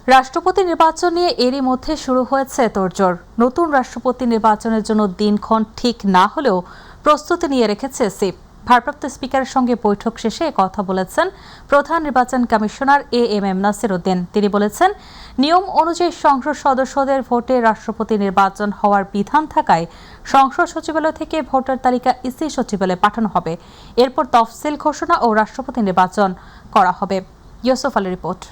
রাষ্ট্রপতি নির্বাচন নিয়ে এরই মধ্যে শুরু হয়েছে তোড়জোড়। নতুন রাষ্ট্রপতি নির্বাচনের জন্য দিনক্ষণ ঠিক না হলেও প্রস্তুতি নিয়ে রেখেছে সিপ। ভারপ্রাপ্ত স্পিকারের সঙ্গে বৈঠক শেষে কথা বলেছেন প্রধান নির্বাচন কমিশনার এএমএম নাসির উদ্দিন। তিনি বলেছেন, নিয়ম অনুযায়ী সংসদ সদস্যদের ভোটে রাষ্ট্রপতি নির্বাচন হওয়ার বিধান থাকায় সংসদ সচিবালয় থেকে ভোটার তালিকা ইসি সচিবালয়ে পাঠানো হবে। এরপর তফসিল ঘোষণা ও রাষ্ট্রপতি নির্বাচন করা হবে। ইউসুফ আলীর রিপোর্ট।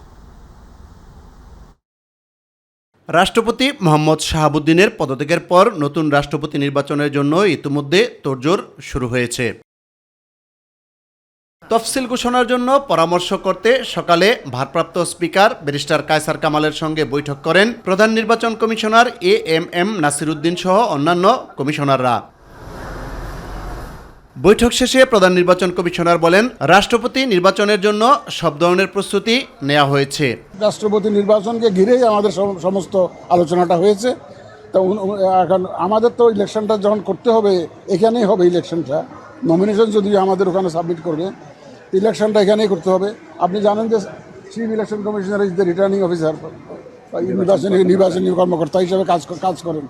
রাষ্ট্রপতি মোহাম্মদ শাহাবুদ্দিনের পদত্যাগের পর নতুন রাষ্ট্রপতি নির্বাচনের জন্য ইতিমধ্যে তোড়জোড় শুরু হয়েছে। তফসিল ঘোষণার জন্য পরামর্শ করতে সকালে ভারপ্রাপ্ত স্পিকার ব্যারিস্টার কায়সার কামালের সঙ্গে বৈঠক করেন প্রধান নির্বাচন কমিশনার এএমএম নাসির উদ্দিন সহ অন্যান্য কমিশনাররা। বৈঠক শেষে প্রধান নির্বাচন কমিশনার বলেন, রাষ্ট্রপতি নির্বাচনের জন্য সব ধরনের প্রস্তুতি নেওয়া হয়েছে। রাষ্ট্রপতি নির্বাচনকে ঘিরেই আমাদের সমস্ত আলোচনাটা হয়েছে। তো এখন আমাদের তো ইলেকশনটা যখন করতে হবে, এখানেই হবে ইলেকশনটা। নমিনেশন যদি আমাদের ওখানে সাবমিট করবে, ইলেকশনটা এখানেই করতে হবে। আপনি জানেন যে chief election commissioner is the returning officer, নির্বাচনী কর্মকর্তা হিসেবে কাজ করেন।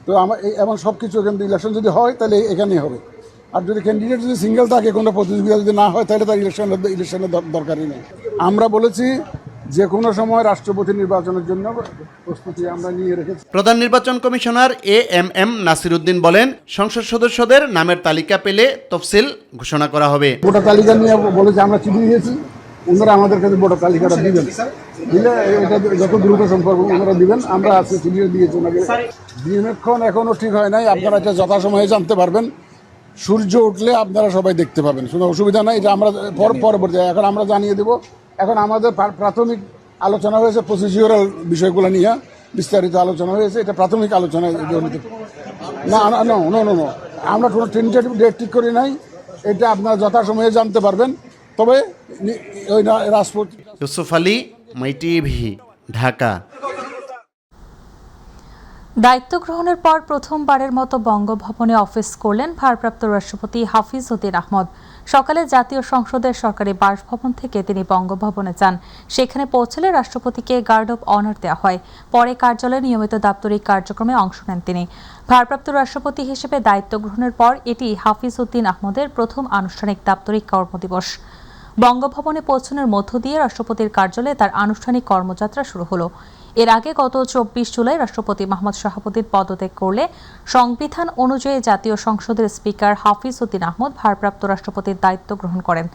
তো এমন সব কিছু কিন্তু ইলেকশন যদি হয় তাহলে এখানেই হবে। আর যদি ক্যান্ডিডেট যদি সিঙ্গেল থাকে, কোনো প্রতিযোগিতা যদি না হয়, তাহলে তার ইলেকশনের দরকারই নেই। আমরা বলেছি যে কোনো সময় রাষ্ট্রপতি নির্বাচনের জন্য প্রস্তুতি আমরা নিয়ে রেখেছি। প্রধান নির্বাচন কমিশনার এএমএম নাসির উদ্দিন বলেন, সংসদ সদস্যদের নামের তালিকা পেলে তফসিল ঘোষণা করা হবে। ভোটার তালিকা নিয়ে বলেছে, আমরা চিঠি দিয়েছি, ওনারা আমাদের কাছে ভোটার তালিকাটা দিবেন। দিলে এটা যত দ্রুত সম্পর্ক ওনারা দিবেন। আমরা আজকে চিঠি দিয়েছি ওনাকে। দিনক্ষণ এখনও ঠিক হয় নাই, আপনারা এটা যথাসময়ে জানতে পারবেন। সূর্য উঠলে আপনারা সবাই দেখতে পাবেন, কোনো অসুবিধা নাই। এটা আমরা পরবর্তী এখন আমরা জানিয়ে দেব। এখন আমাদের প্রাথমিক আলোচনা হয়েছে প্রসিডিউরাল বিষয়গুলো নিয়ে, বিস্তারিত আলোচনা হয়েছে। এটা প্রাথমিক আলোচনা। না, আমরা কোনো টেন্টেটিভ ডেট ঠিক করি নাই। এটা আপনারা যথাসময়ে জানতে পারবেন। তবে ওই রাষ্ট্রপতি। ইউসুফ আলী, মাই টিভি, ঢাকা। দায়িত্ব গ্রহণের পর প্রথমবারের মতো বঙ্গভবনে অফিস করলেন ভারপ্রাপ্ত রাষ্ট্রপতি হাফিজ উদ্দিন আহমদ। সকালে জাতীয় সংসদের সরকারি বাসভবন থেকে তিনি বঙ্গভবনে যান। সেখানে পৌঁছলে রাষ্ট্রপতিকে গার্ড অব অনার দেওয়া হয়। পরে কার্যালয়ে নিয়মিত দাপ্তরিক কার্যক্রমে অংশ নেন তিনি। ভারপ্রাপ্ত রাষ্ট্রপতি হিসেবে দায়িত্ব গ্রহণের পর এটি হাফিজ উদ্দিন আহমদের প্রথম আনুষ্ঠানিক দাপ্তরিক কর্মদিবস। বঙ্গভবনে পৌঁছানোর মধ্য দিয়ে রাষ্ট্রপতির কার্যালয়ে তার আনুষ্ঠানিক কর্মযাত্রা শুরু হলো। এর আগে গত 24 জুলাই রাষ্ট্রপতি মোহাম্মদ শাহাবুদ্দিন পদত্যাগ করলে সংবিধান অনুযায়ী জাতীয় সংসদের স্পিকার হাফিজ উদ্দিন আহমদ ভারপ্রাপ্ত রাষ্ট্রপতির দায়িত্ব গ্রহণ করেন।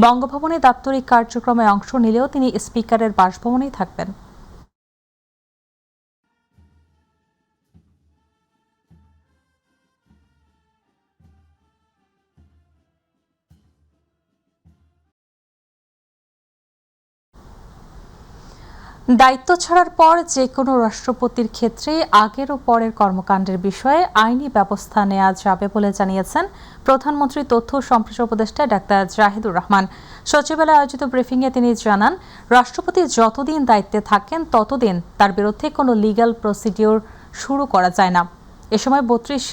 বঙ্গভবনে দাপ্তরিক কার্যক্রমে অংশ নিলেও তিনি স্পিকারের বাসভবনেই থাকবেন। দায়িত্ব ছাড়ার পর যে কোনো রাষ্ট্রপতির ক্ষেত্রে আগের ও পরের কর্মকাণ্ডের বিষয়ে আইনি ব্যবস্থা নেওয়া যাবে বলে জানিয়েছেন প্রধানমন্ত্রী তথ্য ও সম্প্রচার উপদেষ্টা ডাক্তার জাহিদুর রহমান। সচিবালয়ে আয়োজিত ব্রিফিংয়ে তিনি জানান, রাষ্ট্রপতি যতদিন দায়িত্বে থাকেন ততদিন তার বিরুদ্ধে কোনো লিগ্যাল প্রসিডিওর শুরু করা যায় না। এ সময় 32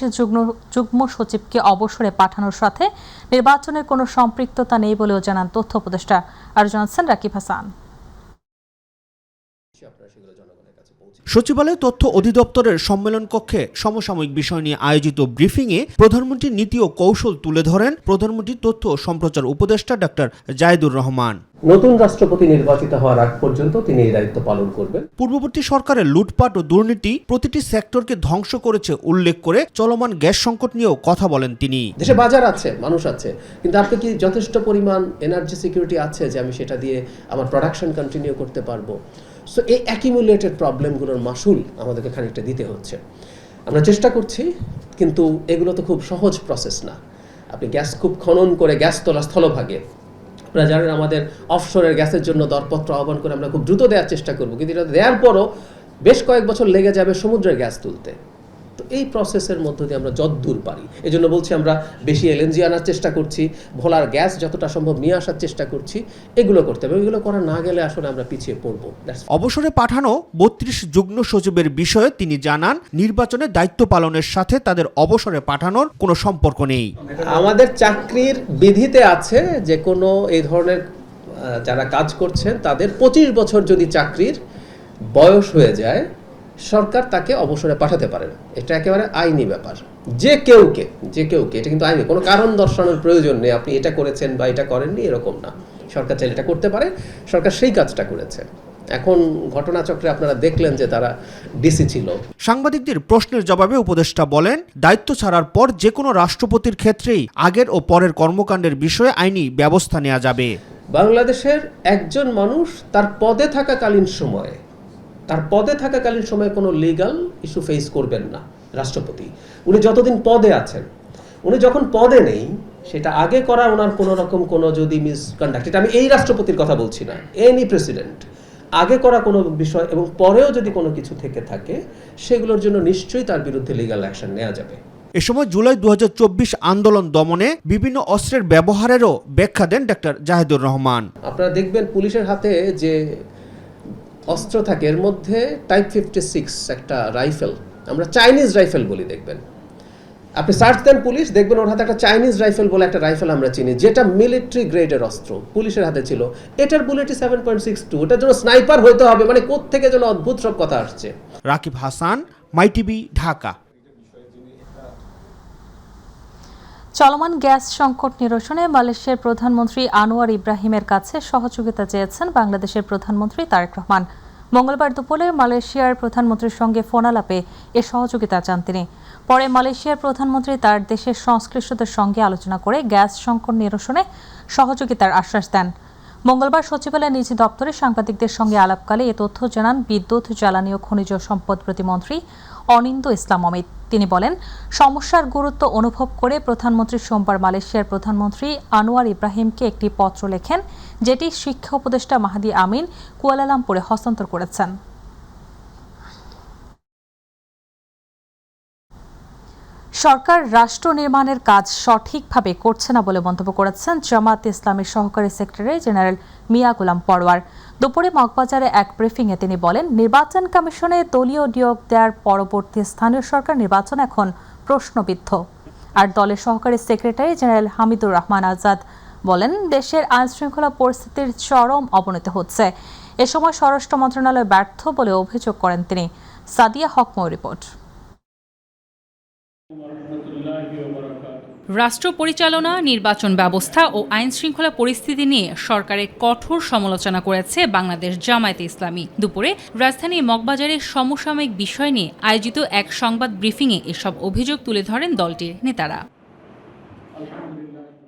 যুগ্ম সচিবকে অবসরে পাঠানোর সাথে নির্বাচনের কোনো সম্পৃক্ততা নেই বলেও জানান তথ্য উপদেষ্টা। আর জানাচ্ছেন রাকিব হাসান। সচিবালয় তথ্য অধিদপ্তরের সম্মেলন কক্ষে সমসাময়িক বিষয় নিয়ে আয়োজিত ব্রিফিংয়ে প্রধানমন্ত্রীর নীতি ও কৌশল তুলে ধরেন প্রধানমন্ত্রীর তথ্য ও সম্প্রচার উপদেষ্টা ডাক্তার জাহিদুর রহমান। নতুন রাষ্ট্রপতি নির্বাচিত হওয়ার আগ পর্যন্ত তিনি এই দায়িত্ব পালন করবেন। পূর্ববর্তী সরকারের লুটপাট ও দুর্নীতি প্রতিটি সেক্টরকে ধ্বংস করেছে উল্লেখ করে চলমান গ্যাস সংকট নিয়েও কথা বলেন তিনি। দেশে বাজার আছে, মানুষ আছে, কিন্তু আপনি কি যথেষ্ট পরিমাণ এনার্জি সিকিউরিটি আছে যে আমি সেটা দিয়ে আমার প্রোডাকশন কন্টিনিউ করতে পারবো? সো এই অ্যাকিমুলেটেড প্রবলেমগুলোর মাসুল আমাদেরকে খানিকটা দিতে হচ্ছে। আমরা চেষ্টা করছি, কিন্তু এগুলো তো খুব সহজ প্রসেস না। আপনি গ্যাস খুব খনন করে গ্যাস তোলা স্থলভাগে, আপনারা জানেন আমাদের অফশোরের গ্যাসের জন্য দরপত্র আহ্বান করে আমরা খুব দ্রুত দেওয়ার চেষ্টা করব, কিন্তু এটা দেওয়ার পরও বেশ কয়েক বছর লেগে যাবে সমুদ্রের গ্যাস তুলতে। তো এই প্রসেসের মধ্য দিয়ে আমরা যতদূর পারি, এই জন্য বলছি আমরা বেশি এলএনজি আনার চেষ্টা করছি, ভোলার গ্যাস যতটা সম্ভব নিয়ে আসার চেষ্টা করছি। এগুলো করতে হবে, এগুলো করা না গেলে আসলে আমরা পিছিয়ে পড়বো। অবসরে পাঠানো 32 যুগ্ম সচিবের বিষয়ে তিনি জানান, নির্বাচনে দায়িত্ব পালনের সাথে তাদের অবসরে পাঠানোর কোনো সম্পর্ক নেই। আমাদের চাকরির বিধিতে আছে যে কোনো এই ধরনের যারা কাজ করছেন তাদের 25 বছর যদি চাকরির বয়স হয়ে যায়, সরকার তাকে অবসরে পাঠাতে পারে না। এটা একেবারে আইনি ব্যাপার। যে কেউকে এটা কিন্তু আইনি, কোনো কারণ দর্শানোর প্রয়োজন নেই, আপনি এটা করেছেন বা এটা করেননি এরকম না। সরকার চাইলে এটা করতে পারে, সরকার সেই কাজটা করেছে। এখন ঘটনাচক্রে আপনারা দেখলেন যে তারা ডিসি ছিল। সাংবাদিকদের প্রশ্নের জবাবে উপদেষ্টা বলেন, দায়িত্ব ছাড়ার পর যে কোনো রাষ্ট্রপতির ক্ষেত্রেই আগের ও পরের কর্মকাণ্ডের বিষয়ে আইনি ব্যবস্থা নেওয়া যাবে। বাংলাদেশের একজন মানুষ তার পদে থাকাকালীন সময়ে কোনো লিগ্যাল ইস্যু ফেস করবেন না রাষ্ট্রপতি। উনি যতদিন পদে আছেন, উনি যখন পদে নেই, সেটা আগে করা ওনার কোনো রকম কোনো যদি মিসকন্ডাক্ট, এটা আমি এই রাষ্ট্রপতির কথা বলছি না, এনি প্রেসিডেন্ট, আগে করা কোনো বিষয় এবং পরেও যদি কোনো কিছু থেকে থাকে, সেগুলোর জন্য নিশ্চয়ই তার বিরুদ্ধে লিগ্যাল অ্যাকশন নেওয়া যাবে। এ সময় জুলাই 2024 আন্দোলন দমনে বিভিন্ন অস্ত্রের ব্যবহারেরও ব্যাখ্যা দেন ডক্টর জাহিদুর রহমান। আপনারা দেখবেন পুলিশের হাতে যে অস্ত্র থাকে, এর মধ্যে টাইপ 56 একটা রাইফেল, আমরা চাইনিজ রাইফেল বলি, দেখবেন আপনি সার্চ দেন পুলিশ, দেখবেন ওর হাতে একটা চাইনিজ রাইফেল বলে একটা রাইফেল আমরা চিনি, যেটা মিলিটারি গ্রেডের অস্ত্র, পুলিশের হাতে ছিল। এটার বুলেটই 7.62, ওটার জন্য স্নাইপার হইতে হবে, মানে কোত্থেকে যেন অদ্ভুত সব কথা আসছে। রাকিব হাসান, মাই টিভি, ঢাকা। চলমান গ্যাস সংকট নিরসনে মালয়েশিয়ার প্রধানমন্ত্রী আনোয়ার ইব্রাহিমের কাছে সহযোগিতা চেয়েছেন বাংলাদেশের প্রধানমন্ত্রী তারেক রহমান। মঙ্গলবার দুপুরে মালয়েশিয়ার প্রধানমন্ত্রীর সঙ্গে ফোনালাপে এ সহযোগিতা চান তিনি। পরে মালয়েশিয়ার প্রধানমন্ত্রী তার দেশের সংশ্লিষ্টদের সঙ্গে আলোচনা করে গ্যাস সংকট নিরসনে সহযোগিতার আশ্বাস দেন। মঙ্গলবার সচিবালয়ে নিজ দপ্তরে সাংবাদিকদের সঙ্গে আলাপকালে এ তথ্য জানান বিদ্যুৎ, জ্বালানি ও খনিজ সম্পদ প্রতিমন্ত্রী অনিন্দ্য ইসলাম অমিত। তিনি বলেন, সমস্যার গুরুত্ব অনুভব করে প্রধানমন্ত্রী সোমবার মালয়েশিয়ার প্রধানমন্ত্রী আনোয়ার ইব্রাহিমকে একটি পত্র লেখেন, যেটি শিক্ষা উপদেষ্টা মাহাদি আমিন কুয়ালালামপুরে হস্তান্তর করেছেন। সরকার রাষ্ট্র নির্মাণের কাজ সঠিকভাবে করছে না বলে মন্তব্য করেছেন জামায়াত ইসলামীর সহকারী সেক্রেটারি জেনারেল মিয়া গোলাম পরোয়ার। দুপুরে মগবাজারে এক ব্রিফিংয়ে তিনি বলেন, নির্বাচন কমিশনে দলীয় নিয়োগ দেওয়ার পরবর্তী স্থানীয় সরকার নির্বাচন এখন প্রশ্নবিদ্ধ। আর দলের সহকারী সেক্রেটারি জেনারেল হামিদুর রহমান আজাদ বলেন, দেশের আইনশৃঙ্খলা পরিস্থিতির চরম অবনতি হচ্ছে। এ সময় স্বরাষ্ট্র মন্ত্রণালয় ব্যর্থ বলে অভিযোগ করেন তিনি। সাদিয়া হকমো রিপোর্ট। রাষ্ট্র পরিচালনা, নির্বাচন ব্যবস্থা ও আইন শৃঙ্খলা পরিস্থিতি নিয়ে সরকারের কঠোর সমালোচনা করেছে বাংলাদেশ জামায়াতে ইসলামী। দুপুরে রাজধানী মগবাজারের সমসাময়িক বিষয় নিয়ে আয়োজিত এক সংবাদ ব্রিফিংয়ে এসব অভিযোগ তুলে ধরেন দলটির নেতারা।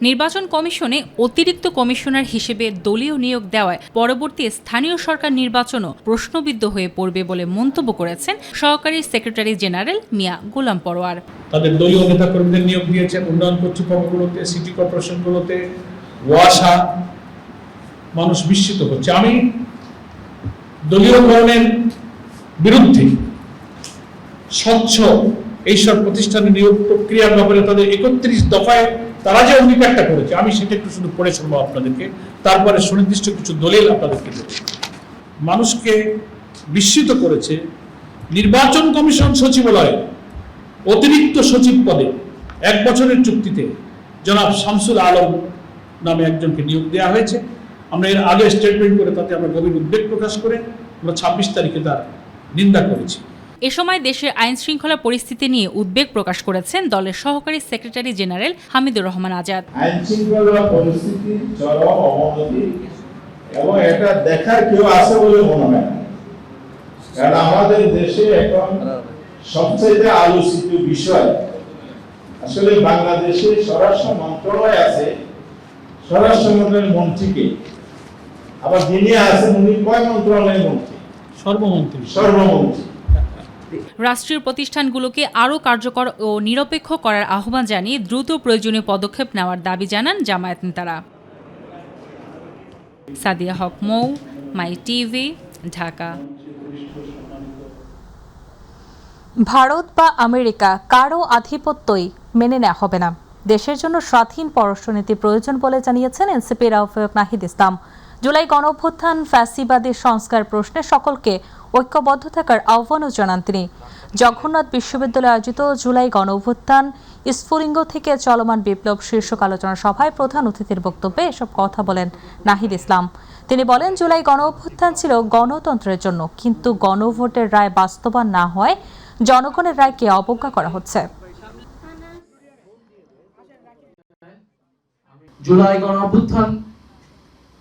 নির্বাচন কমিশনে অতিরিক্ত কমিশনার হিসেবে দলীয় নিয়োগ দেওয়ায় পরবর্তী স্থানীয় সরকার নির্বাচনও প্রশ্নবিদ্ধ হয়ে পড়বে বলে মন্তব্য করেছেন সহকারী সেক্রেটারি জেনারেল মিয়া গোলাম পরোয়ার। তাদের দলীয় নেতাকর্মীদের নিয়োগ দিয়েছেন উন্নয়ন কর্তৃপক্ষগুলোতে, সিটি কর্পোরেশনগুলোতে, ওয়াসা। মানুষ বিস্মিত হচ্ছে। আমি দলীয়করণের বিরুদ্ধে। স্বচ্ছ এইসব প্রতিষ্ঠানের নিয়োগ প্রক্রিয়ার ব্যাপারে তাদের 31 দফায় তারা যে অঙ্গীকারটা করেছে, আমি সেটা একটু শুধু পড়ে শোনাবো আপনাদেরকে, তারপরে সুনির্দিষ্ট কিছু দলিল আপনাদেরকে দেব। মানুষকে বিস্মিত করেছে নির্বাচন কমিশন সচিবালয়ে অতিরিক্ত সচিব পদে 1 বছরের চুক্তিতে জনাব শামসুল আলম নামে একজনকে নিয়োগ দেওয়া হয়েছে। আমরা এর আগে স্টেটমেন্ট করে তাতে আমরা গভীর উদ্বেগ প্রকাশ করে আমরা 26 তারিখে তার নিন্দা করেছি। এ সময় দেশের আইন শৃঙ্খলা পরিস্থিতি নিয়ে উদ্বেগ প্রকাশ করেছেন দলের সহকারী সেক্রেটারি জেনারেল হামিদুর রহমান আজাদ। আইন শৃঙ্খলা পরিস্থিতি চরম অবনতি এবং এটা দেখার কেউ আছে বলে মনে হয় না, কারণ আমাদের দেশে এখন সবচেয়ে আলোচিত বিষয় আসলে বাংলাদেশে স্বরাষ্ট্র মন্ত্রণালয় আছে, স্বরাষ্ট্র মন্ত্রণালয়ের মন্ত্রীকে, আবার যিনি আছেন উনি কয় মন্ত্রণালয়ের মন্ত্রী? সর্বমন্ত্রী। রাষ্ট্রীয় প্রতিষ্ঠানগুলোকে আরও কার্যকর ও নিরপেক্ষ করার আহ্বান জানিয়ে দ্রুত প্রয়োজনীয় পদক্ষেপ নেওয়ার দাবি জানান জামায়াত নেতারা। সাদিয়া হক মৌ, মাই টিভি, ঢাকা। ভারত বা আমেরিকা কারও আধিপত্যই মেনে নেওয়া হবে না। দেশের জন্য স্বাধীন পররাষ্ট্রনীতি প্রয়োজন বলে জানিয়েছেন এনসিপির আহ্বায়ক নাহিদ ইসলাম। জুলাই গণঅভ্যুত্থান ফ্যাসিবাদী সংস্কার প্রশ্নে সকলকে ঐক্যবদ্ধ থাকার আহ্বানও জানান তিনি। জগন্নাথ বিশ্ববিদ্যালয়ে আয়োজিত জুলাই গণঅভ্যুত্থান স্ফুলিঙ্গ থেকে চলমান বিপ্লব শীর্ষক আলোচনা সভায় প্রধান অতিথির বক্তব্যে এসব কথা বলেন নাহিদ ইসলাম। তিনি বলেন, জুলাই গণঅভ্যুত্থান ছিল গণতন্ত্রের জন্য, কিন্তু গণভোটের রায় বাস্তবায়ন না হয় জনগণের রায়কে অবজ্ঞা করা হচ্ছে। জুলাই গণঅভ্যুত্থান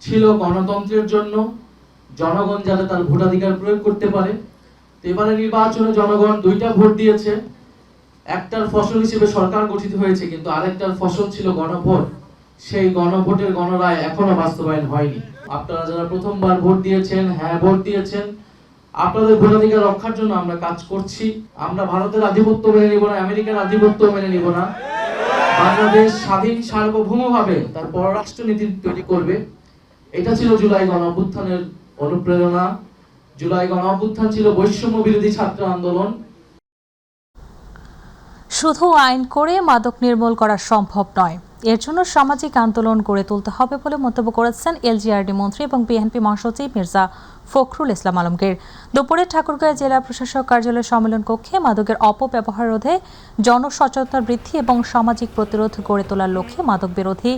ছিল গণতন্ত্রের জন্য, জনগণ যাতে তার ভোটাধিকার প্রয়োগ করতে পারে। এবারে নির্বাচনে জনগণ 2টা ভোট দিয়েছে। একটার ফসল হিসেবে সরকার গঠিত হয়েছে, কিন্তু আরেকটার ফসল ছিল গণভোট। সেই গণভোটের গণরায় এখনো বাস্তবায়ন হয়নি। আপনারা যারা প্রথমবার ভোট দিয়েছেন, হ্যাঁ ভোট দিয়েছেন, আপনাদের ভোটাধিকার রক্ষার জন্য আমরা কাজ করছি। আমরা ভারতের আধিপত্য মেনে নিব না, আমেরিকার আধিপত্য মেনে নিব না। বাংলাদেশ স্বাধীন সার্বভৌমভাবে তার পররাষ্ট্র নীতি তৈরি করবে। এটা ছিল জুলাই গণঅভ্যুত্থানের অনুপ্রেরণা। জুলাই গণঅভ্যুত্থান ছিল বৈষম্য বিরোধী ছাত্র আন্দোলন। শুধু আইন করে মাদক নির্মূল করা সম্ভব নয়, এর জন্য সামাজিক আন্দোলন গড়ে তুলতে হবে বলে মন্তব্য করেছেন এলজিআরডি মন্ত্রী এবং বিএনপি মহাসচিব মির্জা ফখরুল ইসলাম আলমগীর। দুপুরে ঠাকুরগাঁও জেলা প্রশাসক কার্যালয় সম্মেলন কক্ষে মাদকের অপব্যবহার রোধে জনসচেতনতা বৃদ্ধি এবং সামাজিক প্রতিরোধ গড়ে তোলার লক্ষ্যে মাদক বিরোধী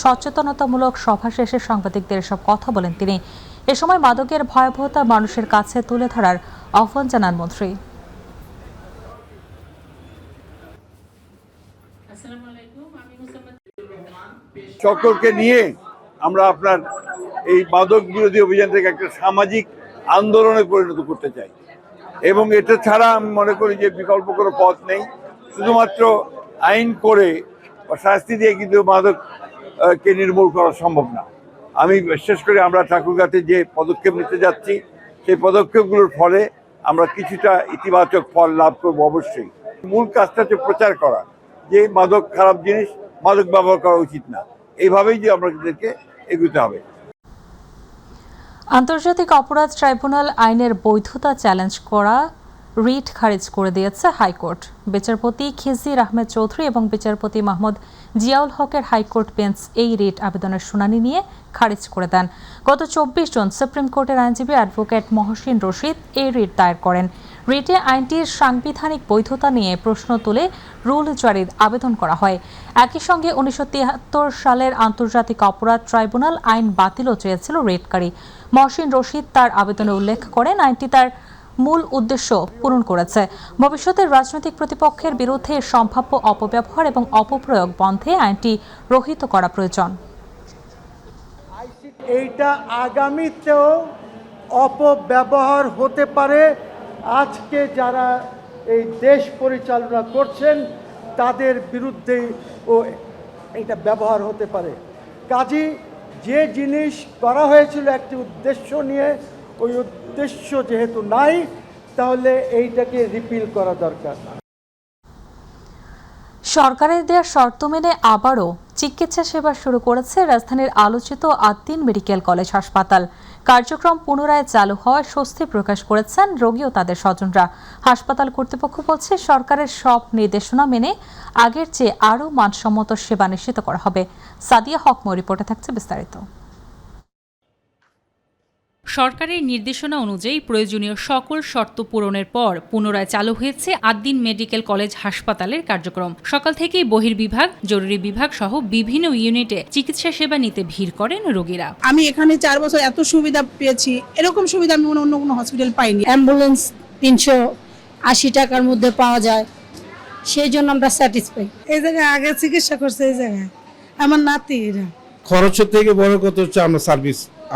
সচেতনতামূলক সভা শেষে সাংবাদিকদের এসব কথা বলেন তিনি। এ সময় মাদকের ভয়াবহতা মানুষের কাছে তুলে ধরার আহ্বান জানান মন্ত্রী। সকলকে নিয়ে আমরা আপনার এই মাদক বিরোধী অভিযানটাকে একটা সামাজিক আন্দোলনে পরিণত করতে চাই, এবং এটা ছাড়া আমি মনে করি যে বিকল্প কোনো পথ নেই। শুধুমাত্র আইন করে বা শাস্তি দিয়ে কিন্তু মাদককে নির্মূল করা সম্ভব না। আমি বিশেষ করে আমরা ঠাকুরগাঁতে যে পদক্ষেপ নিতে যাচ্ছি, সেই পদক্ষেপগুলোর ফলে আমরা কিছুটা ইতিবাচক ফল লাভ করবো অবশ্যই। মূল কাজটা হচ্ছে প্রচার করা যে মাদক খারাপ জিনিস, মাদক ব্যবহার করা উচিত না। এইভাবেই যে আমাদেরকে এগোতে হবে। আন্তর্জাতিক অপরাধ ট্রাইব্যুনাল আইনের বৈধতা চ্যালেঞ্জ করা রিট খারিজ করে দিয়েছে হাইকোর্ট। বিচারপতি খিজির আহমেদ চৌধুরী এবং বিচারপতি মাহমুদ জিয়াউল হকের হাইকোর্ট বেঞ্চ এই রিট আবেদনের শুনানি নিয়ে খারিজ করে দেন। গত 24 জুন সুপ্রিম কোর্টের আইনজীবী অ্যাডভোকেট মহসিন রশিদ এই রিট দায়ের করেন। রিটে আইনটির সাংবিধানিক বৈধতা নিয়ে প্রশ্ন তুলে রুল জারির আবেদন করা হয়। একই সঙ্গে 1973 সালের আন্তর্জাতিক অপরাধ ট্রাইব্যুনাল আইন বাতিলও চেয়েছিল রিটকারী। মহসিন রশিদ তার আবেদনে উল্লেখ করেন, আইনটি তার মূল উদ্দেশ্য পূরণ করেছে। ভবিষ্যতের রাজনৈতিক প্রতিপক্ষের বিরুদ্ধে সম্ভাব্য অপব্যবহার এবং অপপ্রয়োগ বন্ধে আইনটি রহিত করা প্রয়োজন। এইটা আগামীতেও অপব্যবহার হতে পারে। আজকে যারা এই দেশ পরিচালনা করছেন তাদের বিরুদ্ধেই ও এটা ব্যবহার হতে পারে। কাজেই যে জিনিস করা হয়েছিল একটি উদ্দেশ্য নিয়ে, ওই উদ্দেশ্য যেহেতু নাই, তাহলে এইটাকে রিপিল করা দরকার। সরকারের দেওয়া শর্ত মেনে আবারও চিকিৎসা সেবা শুরু করেছে রাজধানীর আলোচিত আদ্দিন মেডিকেল কলেজ হাসপাতাল। কার্যক্রম পুনরায় চালু হওয়ায় স্বস্তি প্রকাশ করেছেন রোগী ও তাদের স্বজনরা। হাসপাতাল কর্তৃপক্ষ বলছে, সরকারের সব নির্দেশনা মেনে আগের চেয়ে আরও মানসম্মত সেবা নিশ্চিত করা হবে। সাদিয়া হকমো রিপোর্টে থাকছে বিস্তারিত। সরকারের নির্দেশনা অনুযায়ী প্রয়োজনীয় সকল শর্ত পূরণের পর পুনরায় চালু হয়েছে আদ্দিন মেডিকেল কলেজ হাসপাতালের কার্যক্রম। সকাল থেকেই বহির্বিভাগ, জরুরি বিভাগ সহ বিভিন্ন ইউনিটে চিকিৎসা সেবা নিতে ভিড় করেন রোগীরা। আমি এখানে 4 বছর এত সুবিধা পেয়েছি, এরকম সুবিধা আমি অন্য কোনো হসপিটাল পাইনি। অ্যাম্বুলেন্স 380 টাকার মধ্যে পাওয়া যায়, সেই জন্য আমরা স্যাটিসফাই। এই জায়গায় আগে চিকিৎসা করছে, এই জায়গায় আমার নাতি। খরচের থেকে বড় কথা হচ্ছে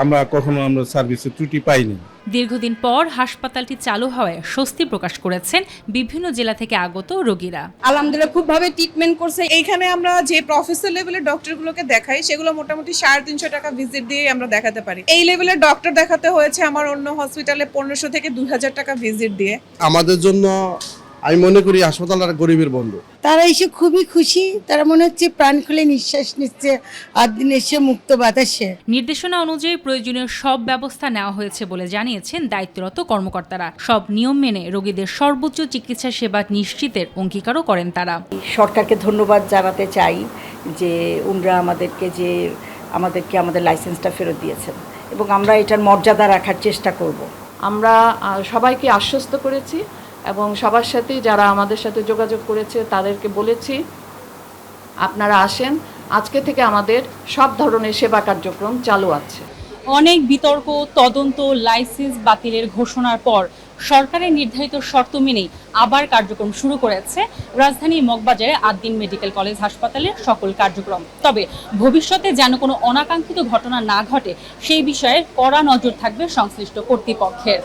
আমরা কখনো সার্ভিসে ত্রুটি পাইনি। দীর্ঘদিন পর হাসপাতালটি চালু হওয়ায় স্বস্তি প্রকাশ করেছেন বিভিন্ন জেলা থেকে আগত রোগীরা। আলহামদুলিল্লাহ খুব ভাবে ট্রিটমেন্ট করছে। এইখানে আমরা যে প্রফেসর লেভেলের ডক্টরগুলোকে দেখাই, সেগুলো মোটামুটি 350 টাকা ভিজিট দিয়ে আমরা দেখাতে পারি। এই লেভেলের ডক্টর দেখাতে হয়েছে আমার অন্য হসপিটালে 1500 থেকে 2000 টাকা ভিজিট দিয়ে। আমাদের জন্য আমি মনে করি হাসপাতালটা গরিবের বন্ধু। তারা এসে খুবই খুশি, তারা মনে হচ্ছে প্রাণ খুলে নিঃশ্বাস নিচ্ছে, আর দিন এসে মুক্ত বাতাসে। নির্দেশনা অনুযায়ী প্রয়োজনীয় সব ব্যবস্থা নেওয়া হয়েছে বলে জানিয়েছেন দায়িত্বরত কর্মকর্তারা। সব নিয়ম মেনে রোগীদের সর্বোচ্চ চিকিৎসা সেবা নিশ্চিতের অঙ্গীকারও করেন তারা। সরকারকে ধন্যবাদ জানাতে চাই যে ওনারা আমাদেরকে আমাদের লাইসেন্সটা ফেরত দিয়েছেন, এবং আমরা এটার মর্যাদা রাখার চেষ্টা করব। আমরা সবাইকে আশ্বস্ত করেছি এবং সবার সাথে যারা আমাদের সাথে যোগাযোগ করেছে তাদেরকে বলেছি, আপনারা আসেন, আজকে থেকে আমাদের সব ধরনের সেবা কার্যক্রম চালু আছে। অনেক বিতর্ক, তদন্ত, লাইসেন্স বাতিলের ঘোষণার পর সরকারের নির্ধারিত শর্ত মেনেই আবার কার্যক্রম শুরু করেছে রাজধানী মগবাজারে আদ্দিন মেডিকেল কলেজ হাসপাতালের সকল কার্যক্রম। তবে ভবিষ্যতে যেন কোনো অনাকাঙ্ক্ষিত ঘটনা না ঘটে সেই বিষয়ে কড়া নজর থাকবে সংশ্লিষ্ট কর্তৃপক্ষের।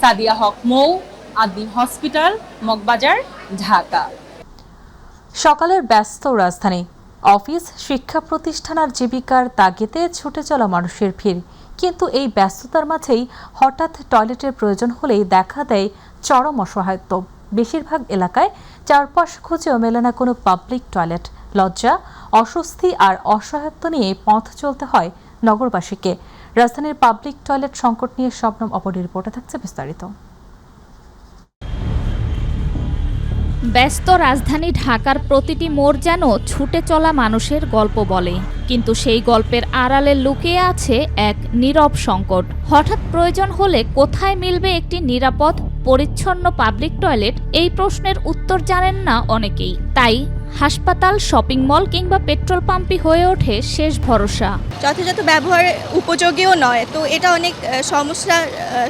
সাদিয়া হক মৌ, আদ্দিন হসপিটাল, মগবাজার, ঢাকা। সকালের ব্যস্ত রাজধানী, অফিস, শিক্ষা প্রতিষ্ঠান আর জীবিকার তাগিদে ছুটে চলা মানুষের ভিড়। কিন্তু এই ব্যস্ততার মাঝেই হঠাৎ টয়লেটের প্রয়োজন হলেই দেখা দেয় চরম অসহায়ত্ব। বেশিরভাগ এলাকায় চারপাশ খুঁজেও মেলে না কোনো পাবলিক টয়লেট। লজ্জা, অস্বস্তি আর অসহায়ত্ব নিয়ে পথ চলতে হয় নগরবাসীকে। রাজধানীর পাবলিক টয়লেট সংকট নিয়ে শবনম অপরের রিপোর্টে থাকছে বিস্তারিত। ব্যস্ত রাজধানী ঢাকার প্রতিটি মোড় যেন ছুটে চলা মানুষের গল্প বলে, কিন্তু সেই গল্পের আড়ালে লুকিয়ে আছে এক নীরব সংকট। হঠাৎ প্রয়োজন হলে কোথায় মিলবে একটি নিরাপদ, পরিচ্ছন্ন পাবলিক টয়লেট, এই প্রশ্নের উত্তর জানেন না অনেকেই। তাই হাসপাতাল, শপিং মল কিংবা পেট্রোল পাম্পই হয়ে ওঠে শেষ ভরসা। যথাযথ ব্যবহার উপযোগীও নয়, তো এটা অনেক সমস্যার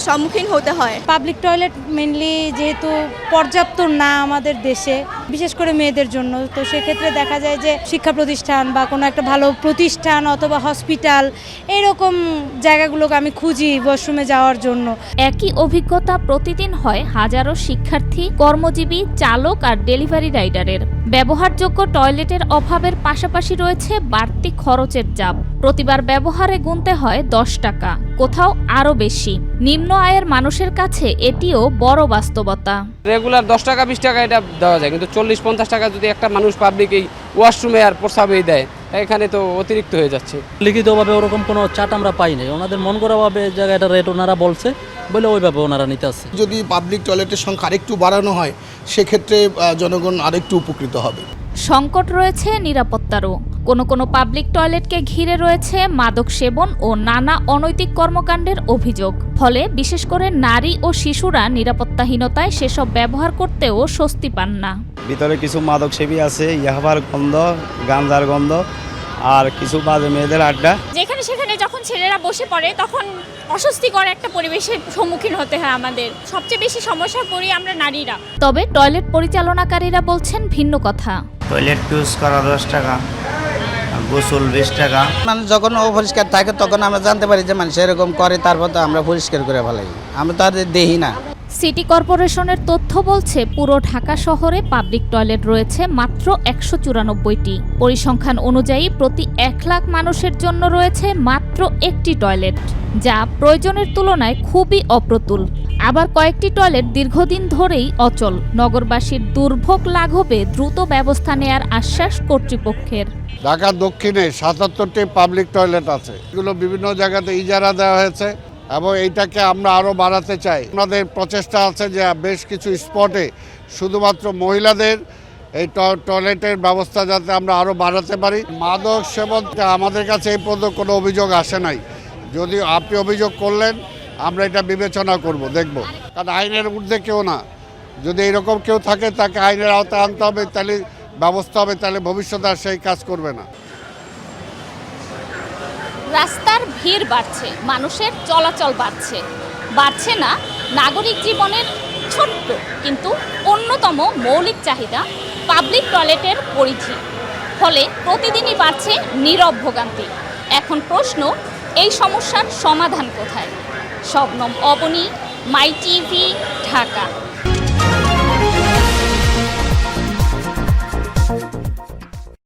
সম্মুখীন হতে হয়। পাবলিক টয়লেট মেনলি যেহেতু পর্যাপ্ত না আমাদের দেশে, বিশেষ করে মেয়েদের জন্য, তো সেক্ষেত্রে দেখা যায় যে শিক্ষা প্রতিষ্ঠান বা কোনো একটা ভালো প্রতিষ্ঠান অথবা হসপিটাল, এরকম জায়গাগুলোকে আমি খুঁজি ওয়াশরুমে যাওয়ার জন্য। একই অভিজ্ঞতা প্রতিদিন হয় হাজারো শিক্ষার্থী, কর্মজীবী, চালক আর ডেলিভারি রাইডারের। ব্যবহারযোগ্য টয়লেটের অভাবের পাশাপাশি রয়েছে বাড়তি খরচের চাপ। প্রতিবার ব্যবহারে গুনতে হয় 10 টাকা, কোথাও আরও বেশি। নিম্ন আয়ের মানুষের কাছে এটিও বড় বাস্তবতা। রেগুলার 10 টাকা 20 টাকা এটা দেওয়া যায়, কিন্তু 40-50 টাকা যদি একটা মানুষ পাবলিক এই ওয়াশরুমে আর প্রস্রাবেই দেয়, এখানে তো অতিরিক্ত হয়ে যাচ্ছে। লিখিতভাবে ওরকম কোনো চার্ট আমরা পাই নাই, ওনাদের মন করাভাবে জায়গাটা রেট ওনারা বলছে বলে ওইভাবে ওনারা নিতে আসছে। যদি পাবলিক টয়লেটের সংখ্যা আরেকটু বাড়ানো হয়, সেক্ষেত্রে জনগণ আরেকটু উপকৃত হবে। সংকট রয়েছে নিরাপত্তারও। কোনো পাবলিক টয়লেটকে ঘিরে রয়েছে মাদক সেবন ও নানা অনৈতিক কর্মকাণ্ডের অভিযোগ। ফলে বিশেষ করে নারী ও শিশুরা নিরাপত্তাহীনতায় সেসব ব্যবহার করতেও স্বস্তি পান না। ভিতরে কিছু মাদক সেবী আছে, ইয়াবার গন্ধ, গাঁজার গন্ধ, আর কিছু বাজে মেয়েদের আড্ডা। যেখানে সেখানে যখন ছেলেরা বসে পড়ে তখন অস্বস্তিকর একটা পরিবেশের সম্মুখীন হতে হয় আমাদের। সবচেয়ে বেশি সমস্যায় পড়ি আমরা নারীরা। তবে টয়লেট পরিচালনাকারীরা বলছেন ভিন্ন কথা। টয়লেট ইউজ করা 10 টাকা, গোসল 20 টাকা। মানে যখন অপরিষ্কার থাকে তখন আমরা জানতে পারি যে মানুষ এরকম করে, তারপর তো আমরা পরিষ্কার করে ফেলাই, আমরা তো আর দেখি না। সিটি কর্পোরেশনের তথ্য বলছে পুরো ঢাকা শহরে পাবলিক টয়লেট রয়েছে মাত্র 194টি। পরিসংখ্যান অনুযায়ী প্রতি 1 লাখ মানুষের জন্য রয়েছে মাত্র একটি টয়লেট, যা প্রয়োজনের তুলনায় খুবই অপ্রতুল। আবার কয়েকটি টয়লেট দীর্ঘদিন ধরেই অচল। নগরবাসীর দুর্ভোগ লাঘবে দ্রুত ব্যবস্থা নেয়ার আশ্বাস কর্তৃপক্ষের। ঢাকা দক্ষিণে 77টি পাবলিক টয়লেট আছে, এগুলো বিভিন্ন জায়গাতে ইজারা দেওয়া হয়েছে এবং এইটাকে আমরা আরও বাড়াতে চাই। আমাদের প্রচেষ্টা আছে যে বেশ কিছু স্পটে শুধুমাত্র মহিলাদের এই টয়লেটের ব্যবস্থা যাতে আমরা আরও বাড়াতে পারি। মাদক সেবন আমাদের কাছে এই পর্যন্ত কোনো অভিযোগ আসে নাই। যদি আপনি অভিযোগ করলেন, আমরা এটা বিবেচনা করব, দেখব। কারণ আইনের ঊর্ধ্বে কেউ না, যদি এরকম কেউ থাকে তাকে আইনের আওতায় আনতে হবে, তাহলে ব্যবস্থা হবে, তাহলে ভবিষ্যতে আর সেই কাজ করবে না। রাস্তার ভিড় বাড়ছে, মানুষের চলাচল বাড়ছে না নাগরিক জীবনের ছোট্ট কিন্তু অন্যতম মৌলিক চাহিদা পাবলিক টয়লেটের পরিধি। ফলে প্রতিদিনই বাড়ছে নীরব ভোগান্তি। এখন প্রশ্ন, এই সমস্যার সমাধান কোথায়? শবনম অবনী, মাই টিভি, ঢাকা।